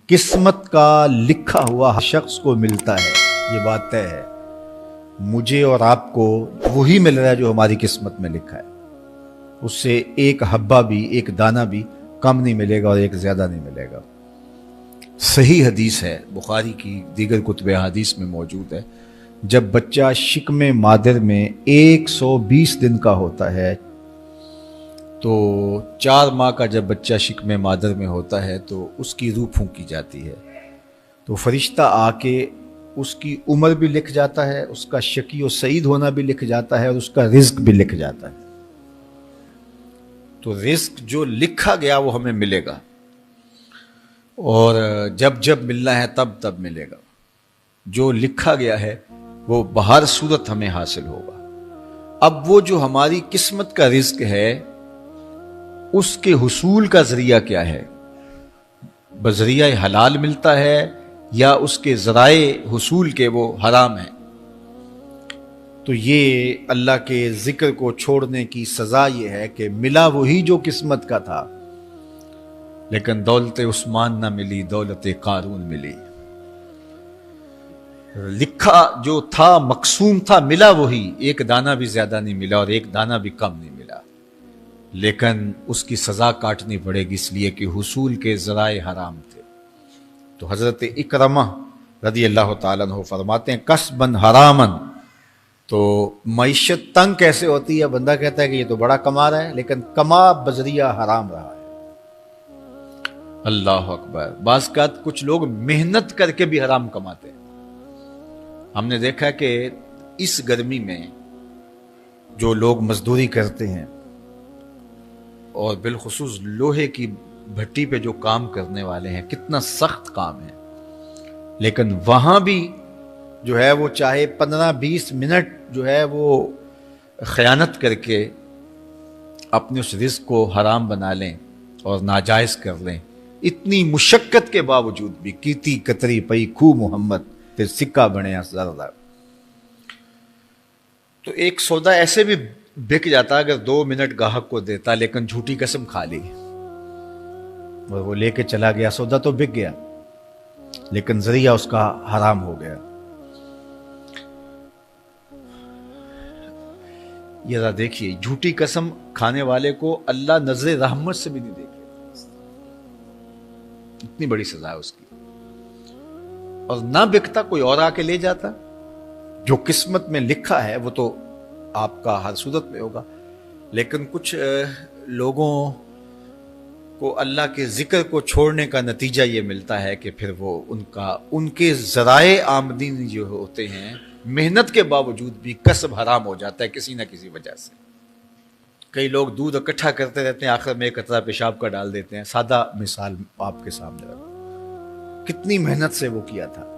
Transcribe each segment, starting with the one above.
किस्मत का लिखा हुआ हर शख्स को मिलता है, ये बात तय है। मुझे और आपको वही मिल रहा है जो हमारी किस्मत में लिखा है। उससे एक हब्बा भी, एक दाना भी कम नहीं मिलेगा और एक ज्यादा नहीं मिलेगा। सही हदीस है, बुखारी की दीगर कुतुब हदीस में मौजूद है। जब बच्चा शिकमे मादर में 120 दिन का होता है, तो 4 माह का जब बच्चा शिकमे मादर में होता है तो उसकी रूह फूंकी जाती है। तो फरिश्ता आके उसकी उम्र भी लिख जाता है, उसका शकी और सईद होना भी लिख जाता है और उसका रिज्क भी लिख जाता है। तो रिज्क जो लिखा गया वो हमें मिलेगा, और जब जब मिलना है तब तब मिलेगा। जो लिखा गया है वो बहर सूरत हमें हासिल होगा। अब वो जो हमारी किस्मत का रिज्क है उसके हुसूल का जरिया क्या है? बजरिया हलाल मिलता है या उसके जराए हुसूल के वो हराम है? तो ये अल्लाह के जिक्र को छोड़ने की सजा ये है कि मिला वही जो किस्मत का था, लेकिन दौलत उस्मान ना मिली, दौलत कारून मिली। लिखा जो था, मकसूम था, मिला वही, एक दाना भी ज्यादा नहीं मिला और एक दाना भी कम नहीं मिला, लेकिन उसकी सजा काटनी पड़ेगी इसलिए कि हुसूल के जराए हराम थे। तो हजरत इकरमा रदी अल्लाह ताला अन्हु फरमाते हैं, कसबन हरामन। तो मईशत तंग कैसे होती है? बंदा कहता है कि ये तो बड़ा कमा रहा है, लेकिन कमा बजरिया हराम रहा है। अल्लाह अकबर। बाज़ औक़ात कुछ लोग मेहनत करके भी हराम कमाते हैं। हमने देखा कि इस गर्मी में जो लोग मजदूरी करते हैं और बिलखुसूस लोहे की भट्टी पे जो काम करने वाले हैं, कितना सख्त काम है, लेकिन वहां भी जो है वो चाहे 15-20 मिनट जो है वो खयानत करके अपने उस रिज़्क़ को हराम बना लें और नाजायज़ कर लें। इतनी मुशक्कत के बावजूद भी कीती कतरी पई खू मोहम्मद फिर सिक्का बने ज़रा। तो एक सौदा ऐसे भी बिक जाता अगर 2 मिनट गाहक को देता, लेकिन झूठी कसम खा ली और वो लेके चला गया। सौदा तो बिक गया लेकिन जरिया उसका हराम हो गया। ये जरा देखिए, झूठी कसम खाने वाले को अल्लाह नजर रहमत से भी नहीं देखेगा, इतनी बड़ी सजा है उसकी। और ना बिकता कोई और आके ले जाता। जो किस्मत में लिखा है वो तो आपका हर सूरत में होगा, लेकिन कुछ लोगों को अल्लाह के जिक्र को छोड़ने का नतीजा ये मिलता है कि फिर वो उनके जराए आमदनी जो होते हैं, मेहनत के बावजूद भी कसब हराम हो जाता है किसी ना किसी वजह से। कई लोग दूध इकट्ठा करते रहते हैं, आखिर में एक कतरा पेशाब का डाल देते हैं। सादा मिसाल आपके सामने रखो, कितनी मेहनत से वो किया था,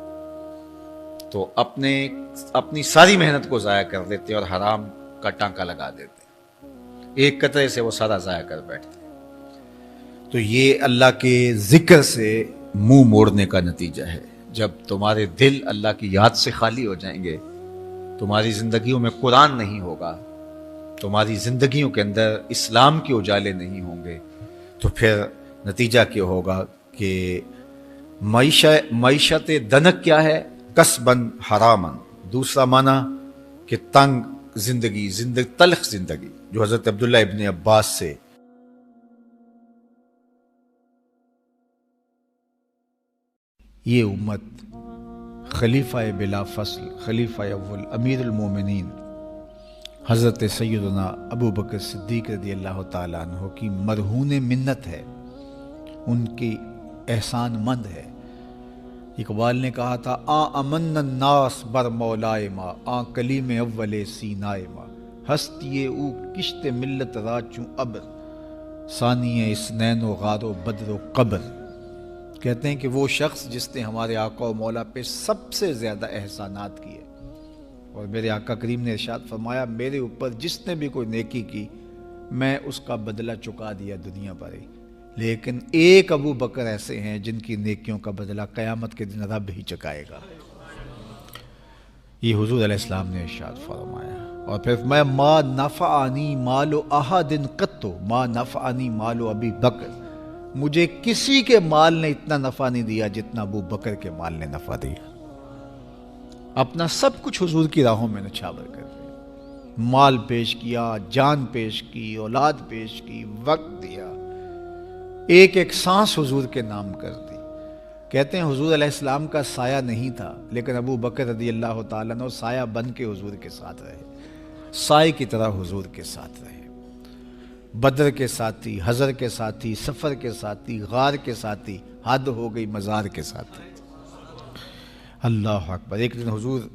तो अपनी सारी मेहनत को ज़ाया कर देते और हराम का टांका लगा देते, एक कतरे से वो सारा ज़ाया कर बैठते। तो ये अल्लाह के जिक्र से मुंह मोड़ने का नतीजा है। जब तुम्हारे दिल अल्लाह की याद से खाली हो जाएंगे, तुम्हारी जिंदगियों में कुरान नहीं होगा, तुम्हारी जिंदगियों के अंदर इस्लाम के उजाले नहीं होंगे, तो फिर नतीजा क्या होगा कि मईशत दनक क्या है? कसबन हरामन। दूसरा माना कि तंग जिंदगी, तल्ख जिंदगी, जो हजरत अब्दुल्ला इब्न अब्बास से ये उम्मत खलीफा बिला फसल, खलीफा अव्वल, अमीरुल मोमिनीन हज़रत सैयदना अबू बकर सिद्दीक़ रज़ी अल्लाह ताला अन्हु की मरहून मिन्नत है, उनकी एहसान मंद है। इकबाल ने कहा था, आ अमन नास बर मौलाए मा, आ कलीम अव्वले सीनाए मा, हस्तिये ऊ किश्त मिल्लत राचू अबर, सानिये इसनैनो गारो बदरो कबर। कहते हैं कि वो शख्स जिसने हमारे आका और मौला पे सबसे ज़्यादा एहसानात किए, और मेरे आका करीम ने इरशाद फरमाया, मेरे ऊपर जिसने भी कोई नेकी की मैं उसका बदला चुका दिया दुनिया पर ही, लेकिन एक अबू बकर ऐसे हैं जिनकी नेकियों का बदला क़यामत के दिन रब ही चुकाएगा। ये हुजूर अलैहिस्सलाम ने इरशाद फरमाया। और फिर मैं मा नफ़अनी मालो अहदिन क़त्तो, मा नफ़अनी मालो अबी बकर, मुझे किसी के माल ने इतना नफा नहीं दिया जितना अबू बकर के माल ने नफा दिया। अपना सब कुछ हुजूर की राहों में नछावर कर दिया, माल पेश किया, जान पेश की, औलाद पेश की, वक्त दिया, एक एक सांस हुजूर के नाम कर दी। कहते हैं हुजूर अलैहिस्सलाम का साया नहीं था, लेकिन अबू बकर रज़ी अल्लाह तआला अन्हु साया बन के हुजूर के साथ रहे, साए की तरह हुजूर के साथ रहे। बदर के साथी, हजर के साथी, सफ़र के साथी, गार के साथी, हद हो गई मज़ार के साथी। अल्लाह अकबर। एक दिन हुजूर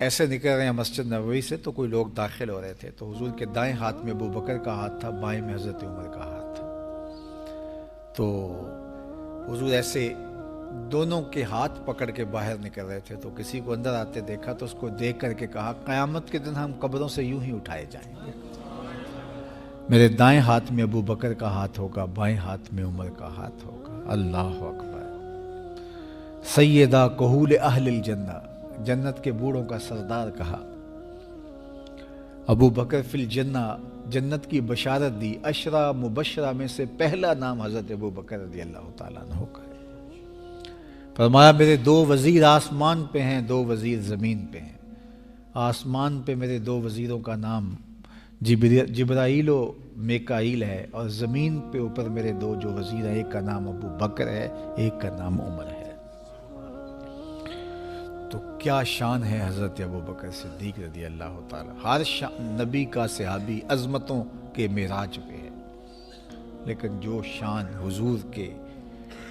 ऐसे निकल रहे हैं मस्जिद नबवी से, तो कोई लोग दाखिल हो रहे थे, तो हुजूर के दाएं हाथ में अबू बकर का हाथ था, बाएं में हज़रत उमर का हाथ था। तो हुजूर ऐसे दोनों के हाथ पकड़ के बाहर निकल रहे थे, तो किसी को अंदर आते देखा तो उसको देख करके कहा, क़यामत के दिन हम कब्रों से यूं ही उठाए जाएंगे, मेरे दाएं हाथ में अबू बकर का हाथ होगा, बाएं हाथ में उमर का हाथ होगा। अल्लाह अकबर। सैयदा कहूल अहलिल जन्ना, जन्नत के बूढ़ों का सरदार कहा। अबू बकर फिल जन्ना, जन्नत की बशारत दी। अशरा मुबशरा में से पहला नाम हज़रत अबू बकर रज़ी अल्लाह तआला अन्हु का है। फरमाया मेरे दो वज़ीर आसमान पे हैं, दो वज़ीर ज़मीन पे हैं। आसमान पे मेरे दो वज़ीरों का नाम जिब्राईल व मिकाईल है, और ज़मीन पे ऊपर मेरे दो जो वज़ीर हैं, एक का नाम अबू बकर है, एक का नाम उमर है। तो क्या शान है हज़रत अबू बकर सिद्दीक़ रज़ी अल्लाह तआला। हर नबी का सहाबी अज़मतों के मेराज पे है, लेकिन जो शान हुजूर के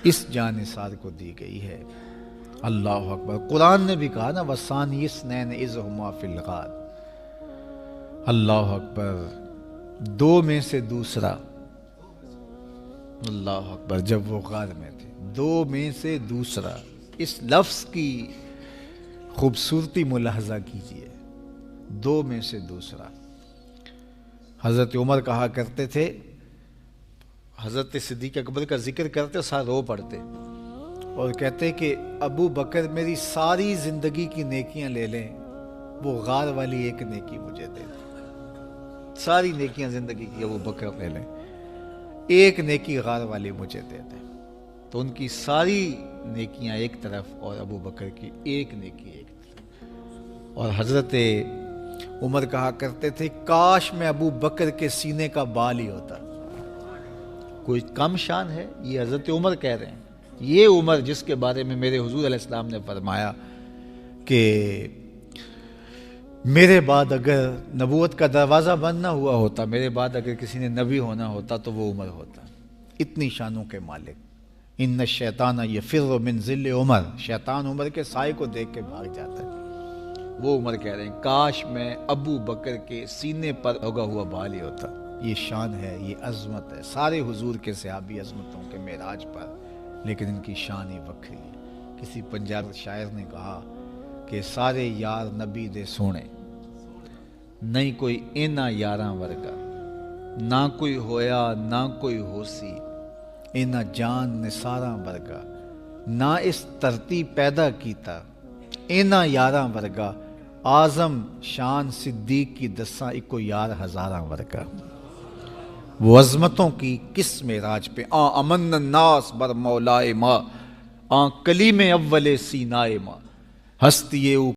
इस जानिसार को दी गई है, अल्लाह अकबर। कुरान ने भी कहा ना, वसानी इस्नैन इज़ हुमा फिल गार। अल्लाह अकबर। दो में से दूसरा, अल्लाह अकबर, जब वो गार में थे, दो में से दूसरा। इस लफ्ज़ की खूबसूरती मुलाहजा कीजिए, दो में से दूसरा। हज़रत उमर कहा करते थे, हज़रत सिद्दीक़ अकबर का जिक्र करते साथ रो पड़ते और कहते कि अबू बकर मेरी सारी ज़िंदगी की नेकियां ले लें, वो गार वाली एक नेकी मुझे दे दें। सारी नेकियां ज़िंदगी की अबू बकर ले लें, एक नेकी गार वाली मुझे दे दें। तो उनकी सारी नेकियां एक तरफ और अबू बकर की एक नेकी एक तरफ। और हज़रत उमर कहा करते थे, काश मैं अबू बकर के सीने का बाल ही होता। कोई कम शान है? ये हज़रत उमर कह रहे हैं। ये उमर जिसके बारे में मेरे हुजूर अलैहिस्सलाम ने फरमाया कि मेरे बाद अगर नबूवत का दरवाज़ा बंद ना हुआ होता, मेरे बाद अगर किसी ने नबी होना होता तो वो उमर होता। इतनी शानों के मालिक। इन्न शैतान यफ़िर्रु मिन ज़िल्ल उमर, शैतान उमर के साए को देख के भाग जाता है। वो उमर कह रहे हैं, काश मैं अबू बकर के सीने पर लगा हुआ बाल ही होता। ये शान है, ये अज़मत है। सारे हुजूर के सहाबी अज़मतों के मेराज पर, लेकिन इनकी शान ही वक्री है। किसी पंजाब शायर ने कहा कि सारे यार नबी दे सोने, नहीं कोई इना यारां वर्गा, ना कोई होया ना कोई होसी, इना जान निसारां वर्गा, ना इस धरती पैदा कीता, इना यारां वर्गा, आज़म शान सिद्दीक की दसा इको यार हज़ारां वर्गा। वो अज़मतों की किस मेराज पे, आ अमन नास बर मौलाए माँ, आ कलीम अव्वले सीनाए माँ, हस्तिये